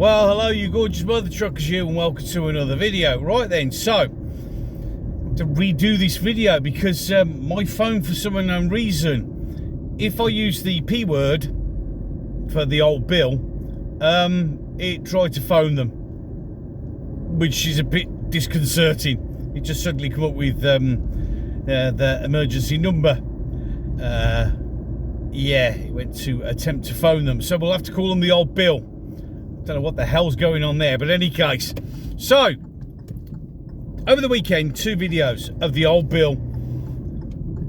Well, hello you gorgeous mother truckers, you, and welcome to another video. Right then, so to redo this video because my phone, for some unknown reason, if I use the P word for the old bill, it tried to phone them, which is a bit disconcerting. It just suddenly come up with the emergency number. Yeah, it went to attempt to phone them, so we'll have to call them the old bill. Don't know what the hell's going on there, but in any case, so over the weekend, 2 videos of the old bill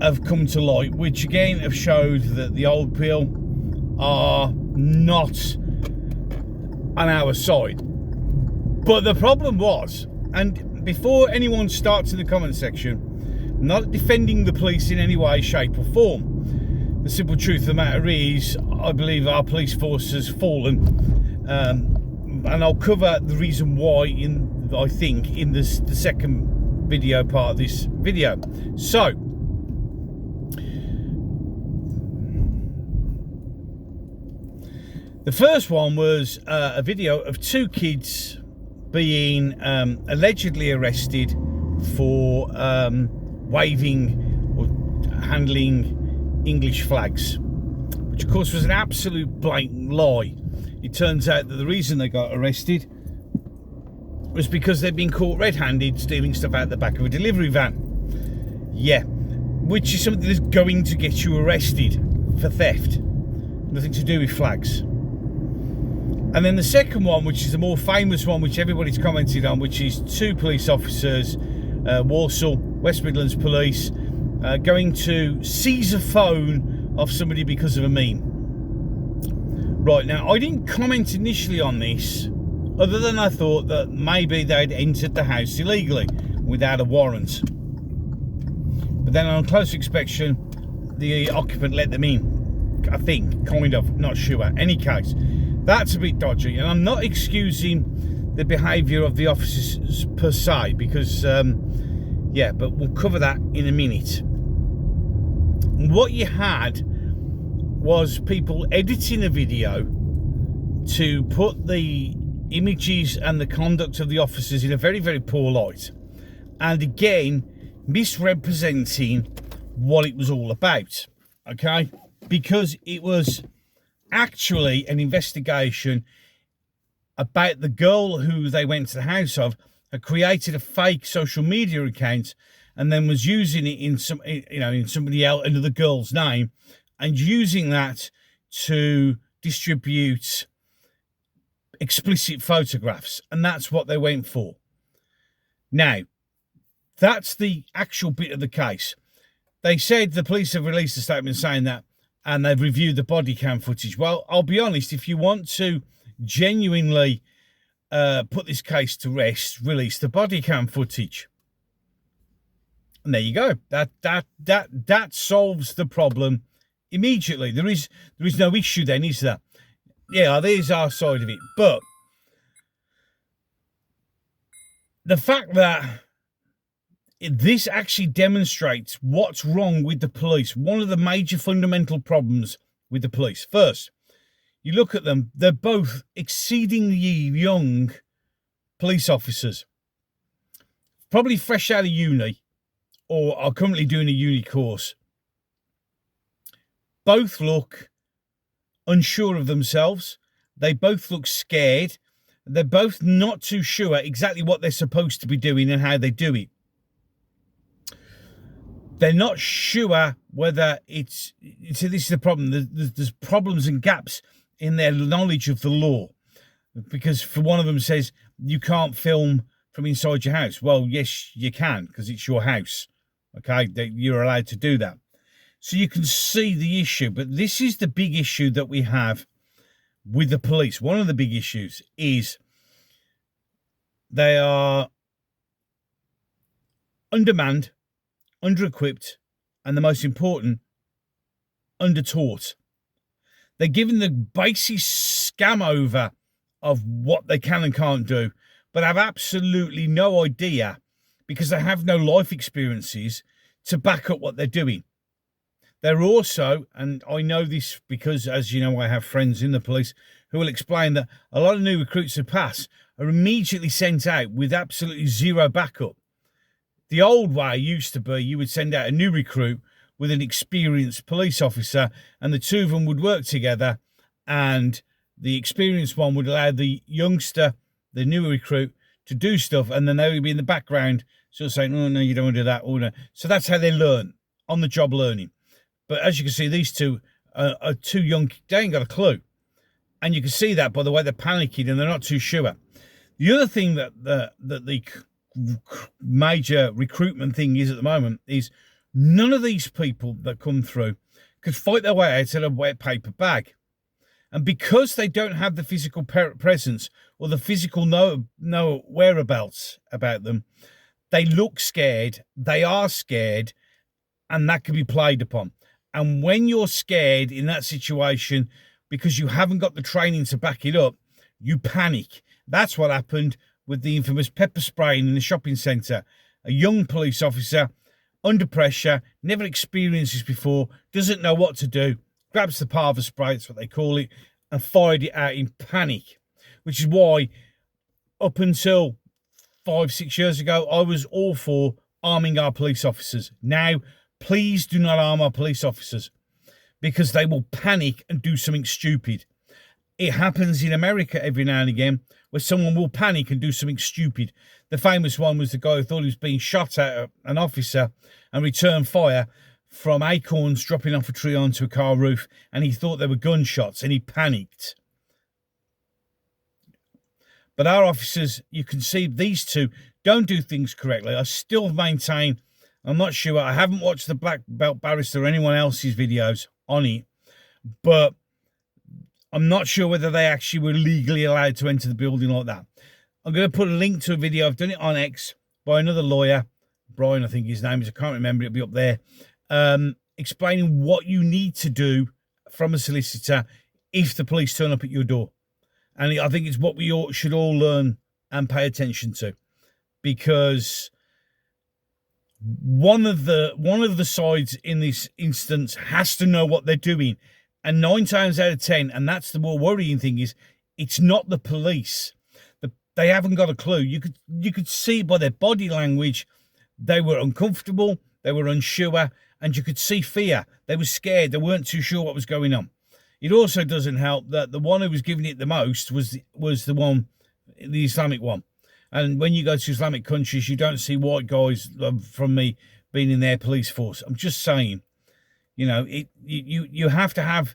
have come to light, which again have showed that the old bill are not on our side. But the problem was, and before anyone starts in the comment section, I'm not defending the police in any way, shape or form. The simple truth of the matter is, I believe our police force has fallen. And I'll cover the reason why I think in the second video part of this video. So the first one was a video of 2 kids being allegedly arrested for waving or handling English flags, which of course was an absolute blatant lie. It turns out that the reason they got arrested was because they'd been caught red-handed stealing stuff out the back of a delivery van. Yeah, which is something that's going to get you arrested for theft. Nothing to do with flags. And then the second one, which is the more famous one, which everybody's commented on, which is 2 police officers, Walsall, West Midlands Police, going to seize a phone off somebody because of a meme. Right, now I didn't comment initially on this, other than I thought that maybe they'd entered the house illegally without a warrant. But then on close inspection, the occupant let them in. I think, kind of, not sure. Any case, that's a bit dodgy, and I'm not excusing the behaviour of the officers per se, because, yeah, but we'll cover that in a minute. What you had was people editing a video to put the images and the conduct of the officers in a very, very poor light, and again misrepresenting what it was all about, okay? Because it was actually an investigation about the girl who they went to the house of had created a fake social media account and then was using it in some, you know, in somebody else, another girl's name, and using that to distribute explicit photographs. And that's what they went for. Now, that's the actual bit of the case. They said the police have released a statement saying that, and they've reviewed the body cam footage. Well, I'll be honest, if you want to genuinely put this case to rest, release the body cam footage. And there you go. That solves the problem immediately. There is no issue then, is there? Yeah, there's our side of it. But the fact that this actually demonstrates what's wrong with the police, one of the major fundamental problems with the police. First, you look at them, they're both exceedingly young police officers, probably fresh out of uni or are currently doing a uni course. Both look unsure of themselves. They both look scared. They're both not too sure exactly what they're supposed to be doing and how they do it. They're not sure whether it's so this is the problem. There's problems and gaps in their knowledge of the law. Because for one of them says, you can't film from inside your house. Well, yes, you can, because it's your house. Okay, you're allowed to do that. So you can see the issue, but this is the big issue that we have with the police. One of the big issues is they are undermanned, under-equipped, and the most important, under-taught. They're given the basic scam over of what they can and can't do, but have absolutely no idea, because they have no life experiences to back up what they're doing. They're also, and I know this because, as you know, I have friends in the police who will explain that a lot of new recruits who pass are immediately sent out with absolutely zero backup. The old way used to be you would send out a new recruit with an experienced police officer, and the two of them would work together, and the experienced one would allow the youngster, the new recruit, to do stuff, and then they would be in the background sort of saying, oh, no, you don't want to do that. Oh, no. So that's how they learn, on-the-job learning. But as you can see, these two are too young. They ain't got a clue. And you can see that by the way they're panicking and they're not too sure. The other thing that the major recruitment thing is at the moment is none of these people that come through could fight their way out of a wet paper bag. And because they don't have the physical presence or the physical know whereabouts about them, they look scared, they are scared, and that can be played upon. And when you're scared in that situation, because you haven't got the training to back it up, you panic. That's what happened with the infamous pepper spraying in the shopping centre. A young police officer, under pressure, never experienced this before, doesn't know what to do, grabs the parva spray, that's what they call it, and fired it out in panic. Which is why, up until 5-6 years ago, I was all for arming our police officers. Now, please do not arm our police officers, because they will panic and do something stupid. It happens in America every now and again, where someone will panic and do something stupid. The famous one was the guy who thought he was being shot at an officer and returned fire from acorns dropping off a tree onto a car roof, and he thought they were gunshots and he panicked. But our officers, you can see these two don't do things correctly. I still maintain, I'm not sure, I haven't watched the Black Belt Barrister or anyone else's videos on it, but I'm not sure whether they actually were legally allowed to enter the building like that. I'm going to put a link to a video, I've done it on X, by another lawyer, Brian I think his name is, I can't remember, it'll be up there, explaining what you need to do from a solicitor if the police turn up at your door. And I think it's what we should all learn and pay attention to, because one of the sides in this instance has to know what they're doing. And 9 times out of 10, and that's the more worrying thing, is it's not the police. They haven't got a clue. You could see by their body language they were uncomfortable, they were unsure, and you could see fear. They were scared. They weren't too sure what was going on. It also doesn't help that the one who was giving it the most was the one, the Islamic one. And when you go to Islamic countries, you don't see white guys from me being in their police force. I'm just saying, you know, you have to have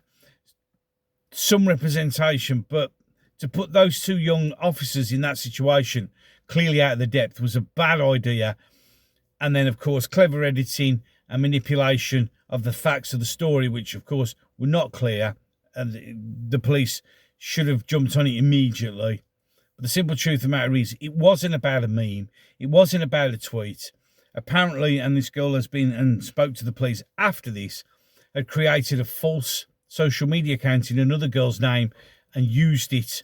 some representation, but to put those two young officers in that situation clearly out of the depth was a bad idea. And then, of course, clever editing and manipulation of the facts of the story, which, of course, were not clear. And the police should have jumped on it immediately. But the simple truth of the matter is, it wasn't about a meme. It wasn't about a tweet. Apparently, and this girl has been and spoke to the police after this, had created a false social media account in another girl's name and used it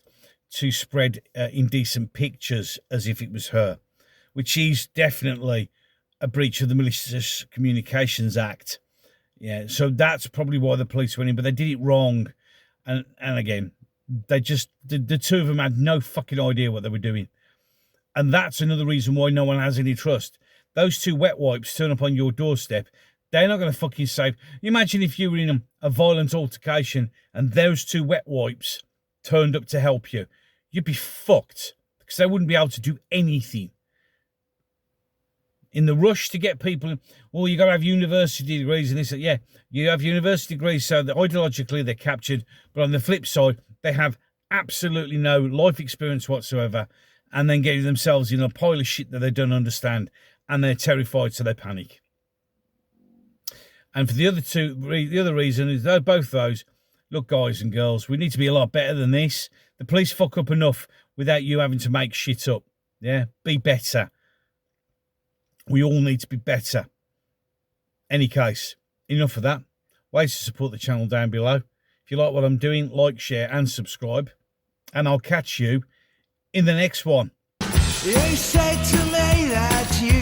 to spread indecent pictures as if it was her, which is definitely a breach of the Malicious Communications Act. Yeah, so that's probably why the police went in, but they did it wrong. And again, they just, the two of them had no fucking idea what they were doing. And that's another reason why no one has any trust. Those two wet wipes turn up on your doorstep. They're not going to fucking save. Imagine if you were in a violent altercation and those two wet wipes turned up to help you. You'd be fucked, because they wouldn't be able to do anything. In the rush to get people, well, you got to have university degrees and this. Yeah, you have university degrees, so that ideologically they're captured. But on the flip side, they have absolutely no life experience whatsoever, and then getting themselves in a pile of shit that they don't understand, and they're terrified, so they panic. And for the other two, the other reason is that both those, look, guys and girls, we need to be a lot better than this. The police fuck up enough without you having to make shit up. Yeah, be better. We all need to be better. Any case, enough of that. Ways to support the channel down below. If you like what I'm doing, like, share and subscribe. And I'll catch you in the next one. You said to me that you